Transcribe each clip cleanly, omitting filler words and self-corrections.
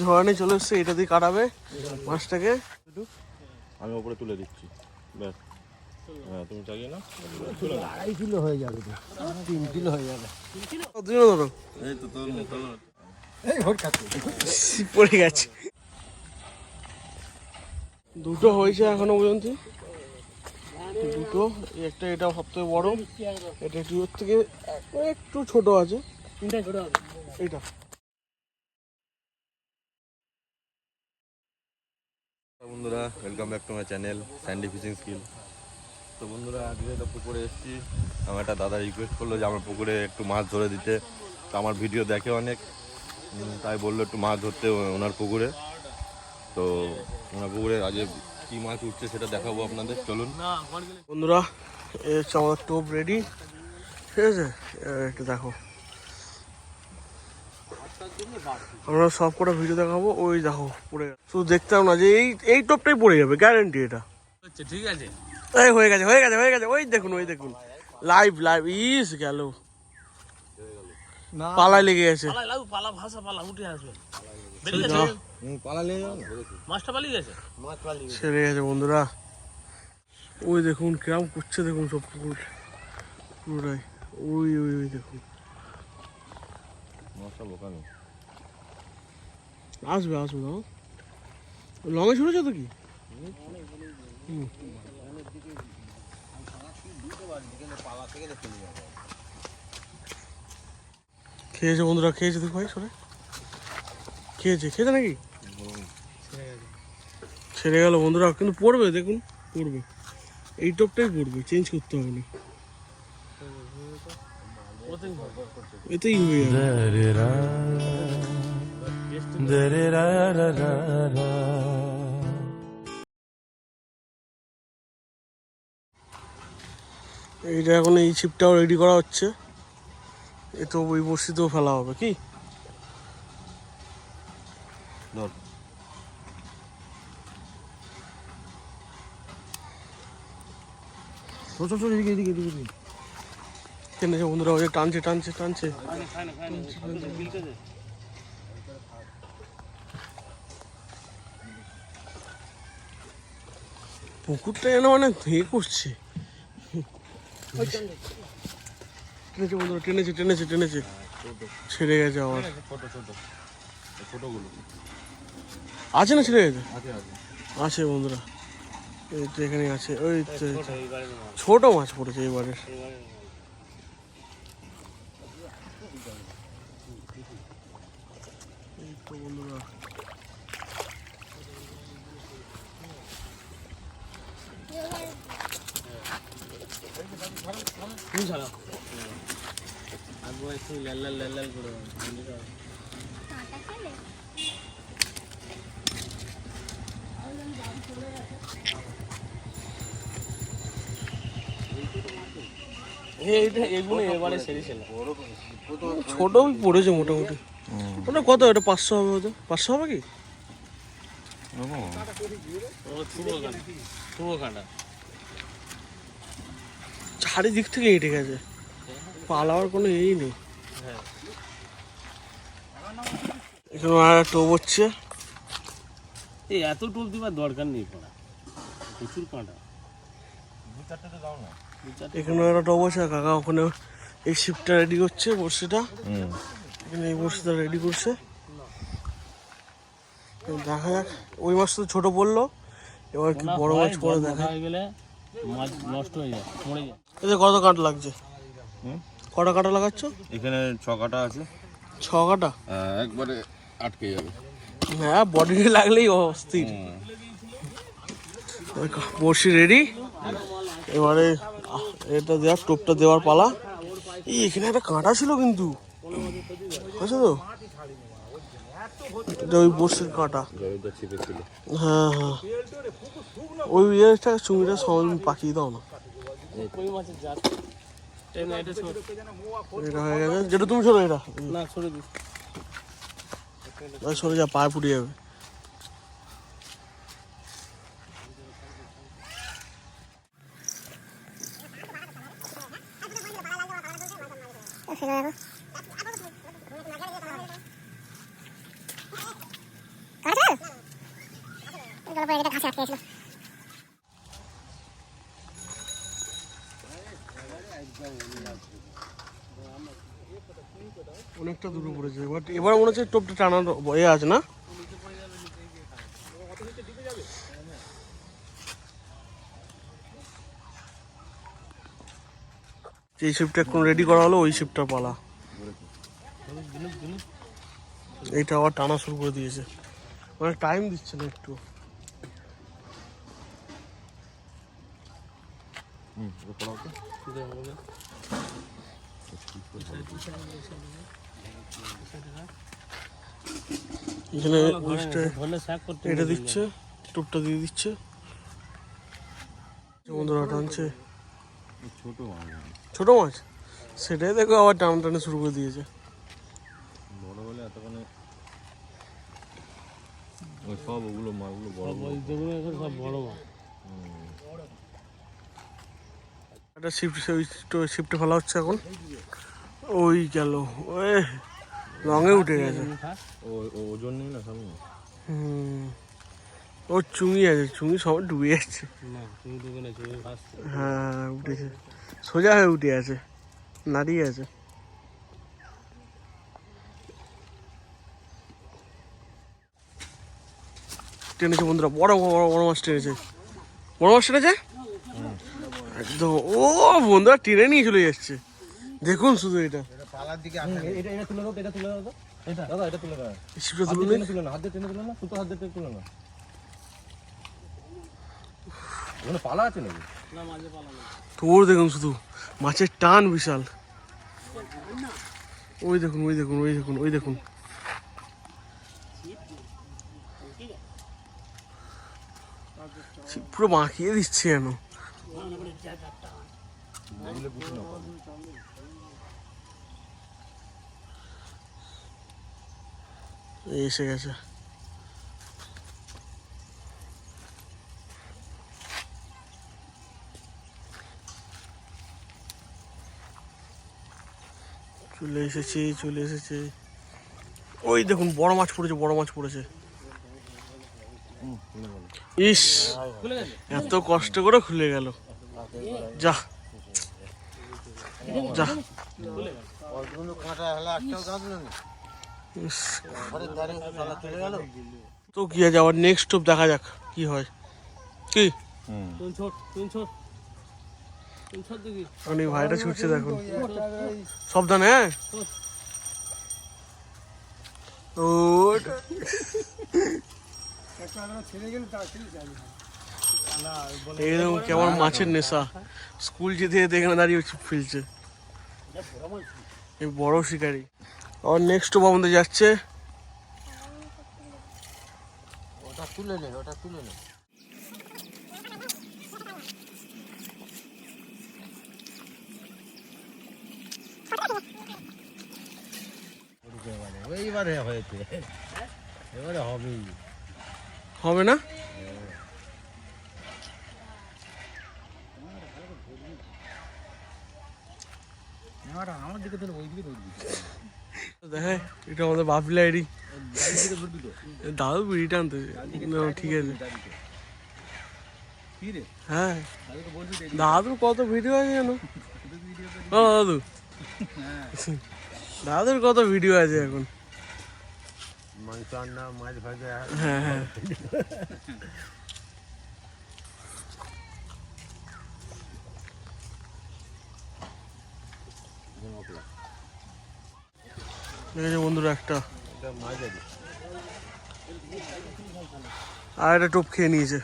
ঝোড়া নিয়ে চলে এসছে, এটা দিয়ে কাটাবে মাছটাকে। আমি ওপরে তুলে দিচ্ছি, ব্যাস। হ্যাঁ, তুমি চাইয়ে না, 2.5 কিলো হয়ে যাবে, 3 কিলো হয়ে যাবে। এই তো তোর এই ভোট খাচ্ছে পড়ে গেছে। দুটো হয়েছে এখনো পর্যন্ত, দুটো। একটা এটা সব থেকে বড়, এটা একটু ওর থেকে একটু ছোট আছে, এইটা। বন্ধুরা, welcome back to my channel Sandy fishing skill. তো বন্ধুরা, আজকে তো পুকুরে এসেছি। আমার একটা দাদা রিকোয়েস্ট করলো যে আমার পুকুরে একটু মাছ ধরে দিতে। তো আমার ভিডিও দেখে অনেক, তাই বললো একটু মাছ ধরতে ওনার পুকুরে। তো ওনার পুকুরে আজকে কী মাছ উঠছে সেটা দেখাবো আপনাদের, চলুন। বন্ধুরা, এই হচ্ছে আমাদের টোপ রেডি, ঠিক আছে? একটু দেখো, আমরা সব কটা ভিডিও দেখাবো। ওই দেখো পড়ে গেছে, শুধু দেখতাম না যে এই টোপটাই পড়ে যাবে, গ্যারান্টি এটা। ঠিক আছে, এই হয়ে গেছে, হয়ে গেছে, হয়ে গেছে। ওই দেখুন, ওই দেখুন, লাইভ লাইভ। ইস গেল, পালায় লেগে গেছে। পালা ভাষা পালা উঠে আসবে, মাছটা পালিয়ে গেছে, মাছ পালিয়ে ছেড়ে গেছে বন্ধুরা। ওই দেখুন কিরম করছে, দেখুন সব পুকুর পুরোটাই। ওই ওই ওই দেখুন, মাছটা বোকানো। আসবে আসবে। দাও, লঙে ছুটেছে তো কি? খেয়েছে বন্ধুরা, খেয়েছে। দেখ ভাই, সরে খেয়েছে, খেয়েছে নাকি? ছেড়ে গেল বন্ধুরা, কিন্তু পড়বে, দেখুন পড়বে। এই টপটাই পড়বে, চেঞ্জ করতে হবে না, এতেই হয়ে যাবে। এইটা এখন এই ছিপটাও রেডি করা হচ্ছে, এ তো ওই বড়শিতেও ফেলা হবে কি? ধর, টেনেছে বন্ধুরা, ওই যে টানছে টানছে টানছে। পুকুরটা যেন মানে ধেয়ে করছে। টেনেছে বন্ধুরা, টেনেছে টেনেছে টেনেছে, ছেড়ে গেছে আবার। ছোটগুলো আছে না, ছেড়ে গেছে? আছে আছে। আছে বন্ধুরা, এই তো এখানে আছে। ওই তো ছোট মাছ পড়েছে এবারে। এই তো বন্ধুরা, একটু লাল লাল লাল লাল করে এগুলো এবারে সেরেছিল, ছোট পড়েছে মোটামুটি। ওটা কত? এটা 500 হবে হয়তো, 500 হবে কি? চারিদিক থেকে এঁটে গেছে, পালাবার কোনো এই নেই। এখানে আর টোপ হচ্ছে। এই এত টোপ দিবার দরকার নেই, পড়া প্রচুর কাঁটা। এখানে একটা টোপ আছে, কাকা ওখানে এই শিপটা রেডি করছে, বড়শিটা। এখানে এই বড়শিটা রেডি করছে, দেখা যাক। ওই মাছ তো ছোট পড়লো, এবার কি বড় মাছ পরে দেখা গেলে মাছ নষ্ট হয়ে যায়, মরে যায়। এতে কত কাঁটা লাগছে? কটা কাঁটা লাগাচ্ছ? এখানে 6 কাটা আছে। 6 কাঁটা? একবারে আটকে যাবে। হ্যাঁ, বডিতে লাগলেই অস্থির। বড়শি রেডি, এবারে এটা দেওয়ার, টোপটা দেওয়ার পালা। এই এখানে একটা কাঁটা ছিল কিন্তু, আছে তো? এটা ওই বড়শির কাঁটা। হ্যাঁ হ্যাঁ, ওই ইয়েটা চুঙিটা সবাই পাকিয়ে দাও না। এটা হয়ে গেছে, যেটা তুমি সরো, এটা সরে যা, পায়ে ফুটে যাবে। অনেকটা দূরে পড়েছে, বাট এবার মনে হচ্ছে টোপটা টানার ভয়ে আছে না? যে শিপটা এখন রেডি করা হলো ওই শিপটার পালা। এইটা আবার টানা শুরু করে দিয়েছে, মানে টাইম দিচ্ছে না একটু। এখানে এটা দিচ্ছে, টোপটা দিয়ে দিচ্ছে, বন্ধুরা টানছে। ছোট মাছ সেটাই দেখো আবার টান টানে শুরু করে দিয়েছে। বড় বলে এতক্ষণে ওই সব ওগুলো মাছগুলো বড় সব বড় মাছ। একটা শিফটে ফেলা হচ্ছে এখন। ওই গেল, ওই রঙে উঠে গেছে। ওজন নেই না সামনে। ও চুঙি আছে, চুঙি সব ডুবে যাচ্ছে। হ্যাঁ উঠেছে, সোজা হয়ে উঠে আছে, নাড়িয়ে আছে। টেনেছে বন্ধুরা, বড় বড় বড় মাছ টেনেছে, বড় মাছ টেনেছে একদম। ও বন্ধুরা টেনে নিয়ে চলে যাচ্ছে, দেখুন শুধু এটা। তোর দেখুন শুধু মাছের টান বিশাল। ওই দেখুন ওই দেখুন ওই দেখুন ওই দেখুন, পুরো মাখিয়ে দিচ্ছে যেন। এসে গেছে। চলে এসেছে চলে এসেছে। ওই দেখুন বড় মাছ পড়েছে, বড় মাছ পড়েছে। ইস, এত কষ্ট করে খুলে গেল। যা যা, তো কি আছে, আবার নেক্সট স্টপ দেখা যাক কি হয়। কি ভাইটা ছুটছে দেখুন, সাবধানে। হ্যাঁ এইরকম কেমন মাছের নেশা, স্কুল যেতে যেতে এখানে দাঁড়িয়ে ফেলছে এই বড় শিকারি। আর নেক্সট আমাদের যাচ্ছে, ওটা তুলে নে, ওটা তুলে নে। এইবারে হয়েছে, এবারে হবেই, হবে না? আমার দিকে ওই দিকে দেখে এটা আমাদের বাপলা এডি দাদু বিড়ি টানতে। ঠিক আছে, হ্যাঁ দাদুর কত ভিডিও আছে জানো? দাদু দাদুর কত ভিডিও আছে এখন। মাংস রান্না, মাছ ভাজা। হ্যাঁ হ্যাঁ, দেখেছে বন্ধুরা একটা, আর একটা টোপ খেয়ে নিয়েছে।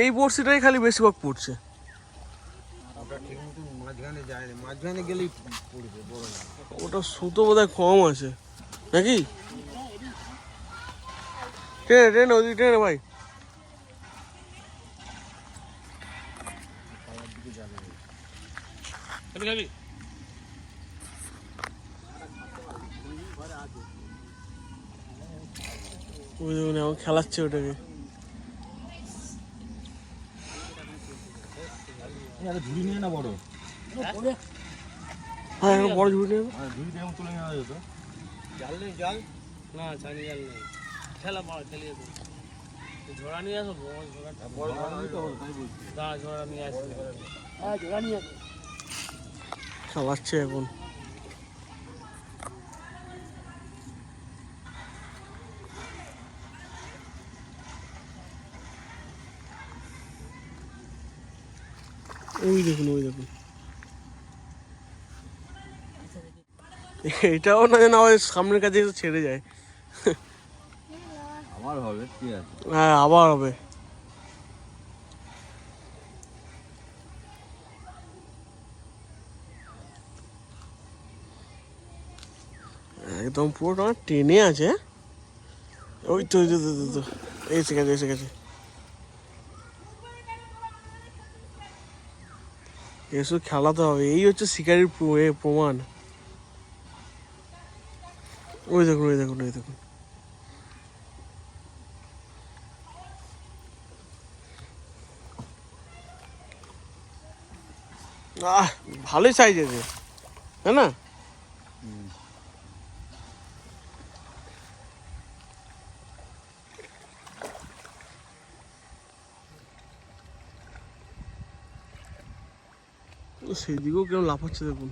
এই বড়শিটাই খালি বেশিরভাগ পড়ছে। মাঝখানে গেলেই পড়বে বড়। ওটা সুতো বোধহয় কম আছে নাকি? ট্রেনে ট্রেনে ওদিকে ট্রেনে ভাই। ওই দেখুন এখন খেলাচ্ছে ওটাকে। ঝুড়ি নিয়ে না বড়, হ্যাঁ এখন বড় ঝুড়ি নেবে। ঝুড়ি দিয়ে তুলে নেওয়া যেত। জাল নেই, জাল না, ছানি জাল নেই। খেলা পাওয়া খেলিয়ে দেবো ঝোড়া নিয়ে আসো ঝোড়া নিয়ে আসবে হ্যাঁ ঝোড়া নিয়ে আসো সব আসছে এখন ওই দেখুন এটাও না যেন আমার সামনের কাছে এসে ছেড়ে যায় আমার হবে কি আছে হ্যাঁ আবার হবে একদম পুরোটা টেনে আছে ওই তো এসে গেছে এসব খেলাতে হবে এই হচ্ছে শিকারির প্রমাণ ওই দেখুন ভালোই সাইজ আছে তাই না সেদিকেও কেমন লাফাচ্ছে দেখুন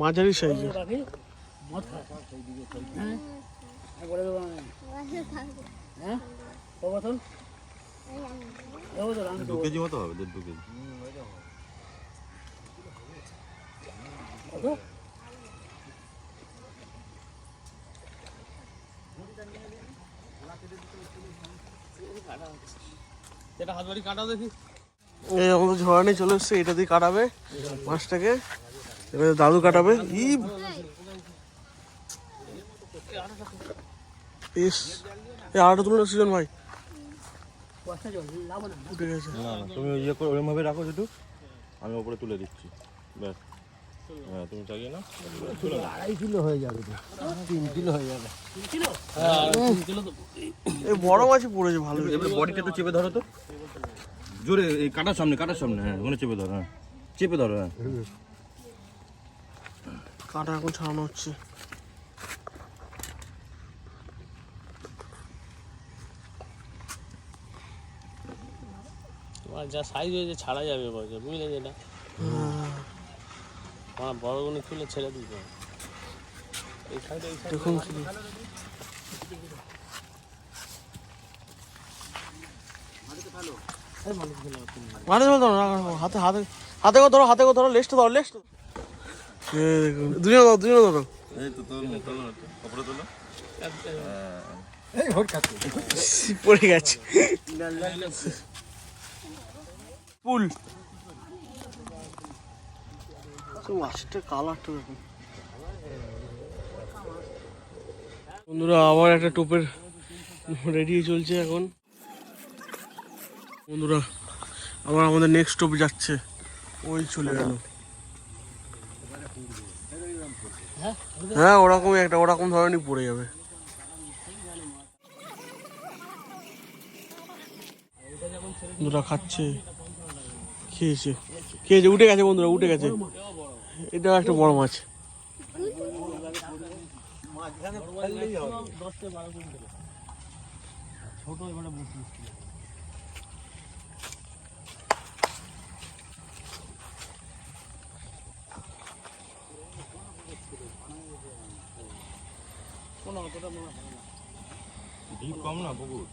মাঝারি সাইজের দু কেজি মতো হবে 1.5 কেজি এটা হাত বাড়ি কাটা দেখি এই আমাদের ঝোড়া নিয়ে চলে এসছে এটা দিয়ে কাটাবে মাছটাকে এবার দাদু কাটাবে আরো তুলো সিজন ভাই উঠে গেছে না তুমি ইয়ে করে ওইভাবে রাখো একটু আমি ওপরে তুলে দিচ্ছি ব্যাস হ্যাঁ তুমি চাইয়ে না 2.5 কিলো হয়ে যাবে 3 কিলো হয়ে যাবে এই বড় মাছই পড়েছে ভালো এবারে বডিটা একটু চেপে ধরো তো জোরে এই কাটার সামনে হ্যাঁ ওখানে চেপে ধরো হ্যাঁ চেপে ধরো হ্যাঁ কাটা এখন ছাড়ানো হচ্ছে যা সাইজ হয়েছে ছাড়া যাবে বলছে বুঝলে যেটা বড়গুলো খুলে ছেড়ে দিতে এই সাইডে দেখুন মানে হাতে করে ধরো লেজটা দেখুন দুজনে ধরো এই তো তোলো ওপরে তোলো এই হট কাটে পড়ে গেছে পুল মাছটার কালারটা দেখুন বন্ধুরা আবার একটা টোপের রেডি চলছে এখন বন্ধুরা আবার আমাদের নেক্সট টোপ যাচ্ছে ওই চলে গেল হ্যাঁ ওরকম ধরনের পড়ে যাবে বন্ধুরা খেয়েছে উঠে গেছে বন্ধুরা এটাও একটা বড় মাছ ডিপ কম না পুকুর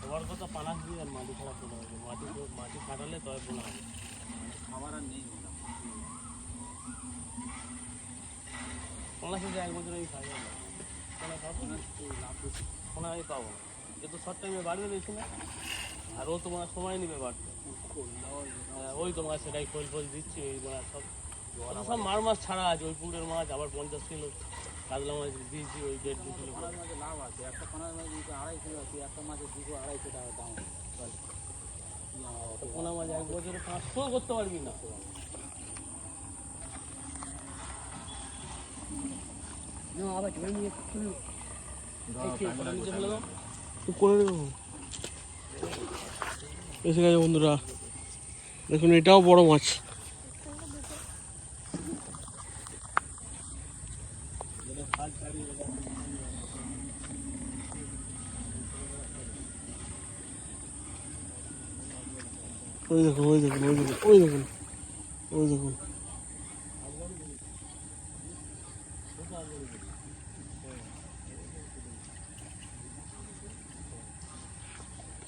তোমার কথা পালাস দিয়ে আর মাটি খারাপ করে হবে মাটি কাটালে তবে পোনা হবে আমার আর নেই পোনা শুধু 1 বছর আমি খাই পোনা খাবো না পোনা আমি পাবো না এ তো শর্ট টাইমে বাড়বে বেশি না আর ও তোমার সময় নেবে বাড়তে ওই তোমার সেটাই খোল দিচ্ছি ওই সব মার মাছ ছাড়া আছে ওই পুকুরের মাছ আবার 50 কিলো কাতলা মাছ দিয়েছি ওই 1.5-2 কিলো লাভ আছে একটা পোনার মাছ 2.5 কিলো আছে একটা মাছের 200-250 টাকা দাম পোনা মাছ 1 বছরে 500 করতে পারবি না করে দেবো। এসে গেছে বন্ধুরা, দেখুন এটাও বড় মাছ। ওই দেখুন ওই দেখুন ওই দেখুন ওই দেখুন ওই দেখুন,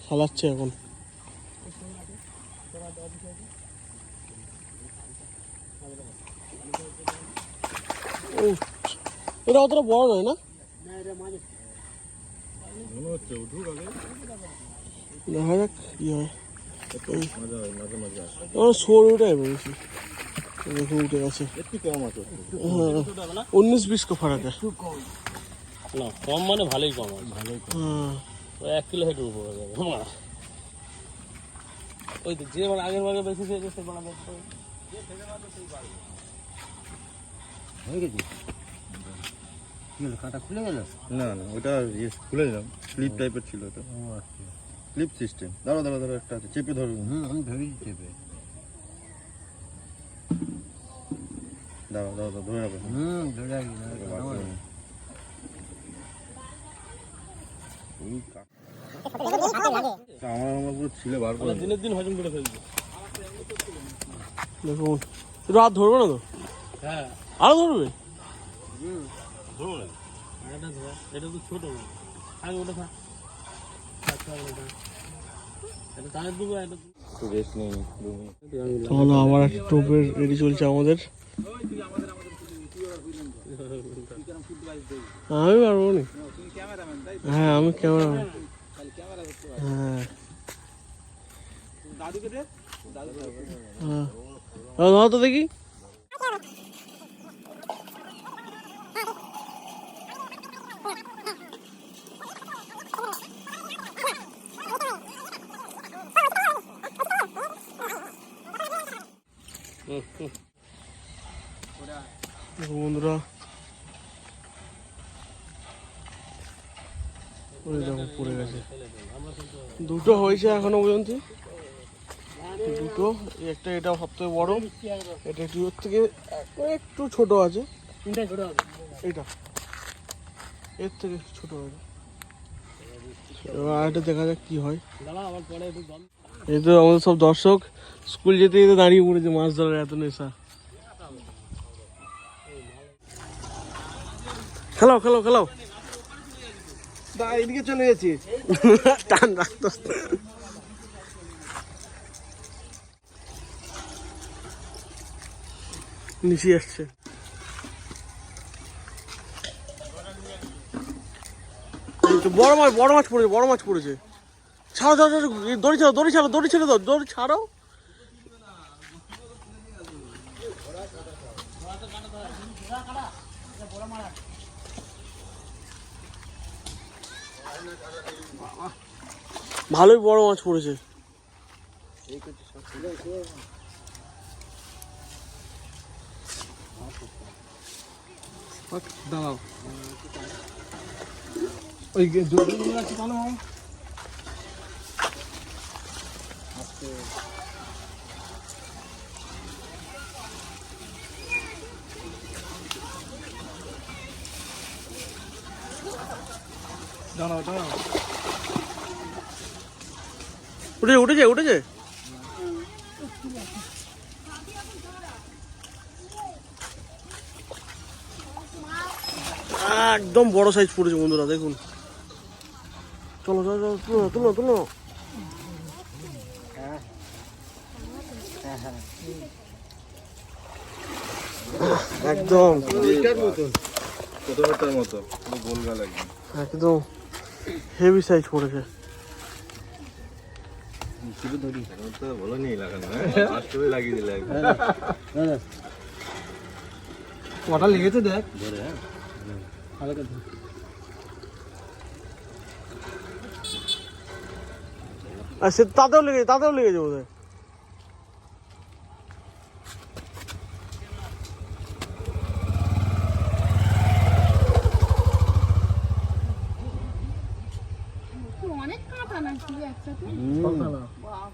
খালাচ্ছে এখন। ও, এটা অতটা বড় নয় না? দেখা যাক কি হয়। শোর উঠে বেশি, দেখুন উঠে গেছে। হ্যাঁ, 19-20 का फर्क है। না কম মানে ভালোই কম আছে। हाँ, ওই 1 কিলো হেঁটে উপরে যাবে। ওই তো যে মানে আগের ভাগে বেশি খেয়েছে সে বানা দেখতে হয়ে গেছে কি হলো, কাঁটা খুলে গেল? না না, ওটা খুলে দিলাম, স্লিপ টাইপের ছিল ওটা, ও আচ্ছা, স্লিপ সিস্টেম। দাঁড়া দাঁড়া দাঁড়া, একটা আছে, চেপে ধরুন। আমি ধরেই চেপে। দাঁড়া দাঁড়া ধরে রাখো। ধরে রাখি না, আমার পুরো ছিলে বার করে দিল। দিনের দিন হজম করে ফেলবে। দেখুন রাত ধরবে না তো? হ্যাঁ আরো ধরবে? এটা ধর, এটা তো ছোট না। আগে ওটা খা, এটা তাদের দেবো, এটা একটু রেস্ট নিয়ে নি 2 মিনিট। তাহলে আবার একটা টোপের রেডি চলছে আমাদের। আমি পারবো না। হ্যাঁ আমি ক্যামেরাম্যান। হ্যাঁ হ্যাঁ, দাও তো দেখি। বন্ধুরা ওই দেখো পড়ে গেছে। দুটো হয়েছে এখনো পর্যন্ত, দুটো। একটা এটা সবথেকে বড়, এটা একটু ওর থেকে একটু ছোট আছে। এটা এর থেকে ছোট আছে। এবার আরেকটা দেখা যাক কি হয়। এই তো আমাদের সব দর্শক স্কুল যেতে যেতে দাঁড়িয়ে পড়েছে, মাছ ধরার এত নেশা। খেলাও খেলাও খেলাও, এদিকে চলে গেছি। টান রাখতো, নিচে আসছে। বড় মাছ বড় মাছ পড়েছে, বড় মাছ পড়েছে। ছাড়ো ছাড়ো ছাড়ো, দড়ি ছাড়ো দড়ি ছাড়ো দড়ি ছেড়ে দাও, দড়ি ছাড়ো। ভালোই বড় মাছ পড়েছে। দাঁড়াও, ওই দাঁড়াও দাঁড়াও, উঠেছে উঠেছে উঠেছে। একদম বড় সাইজ পড়েছে বন্ধুরা, দেখুন। চলো চলো চলো, তুলো তুলো তুলো। একদম ছোটটার মতো গোল গা লাগবে, একদম হেভি সাইজ পড়েছে। ভালো নেই লাগানো, লাগিয়ে দিলে কটা লেগেছে দেখ। আর সে তাতেও লেগেছে বোধ হয়। ছিল একসাথে বাবা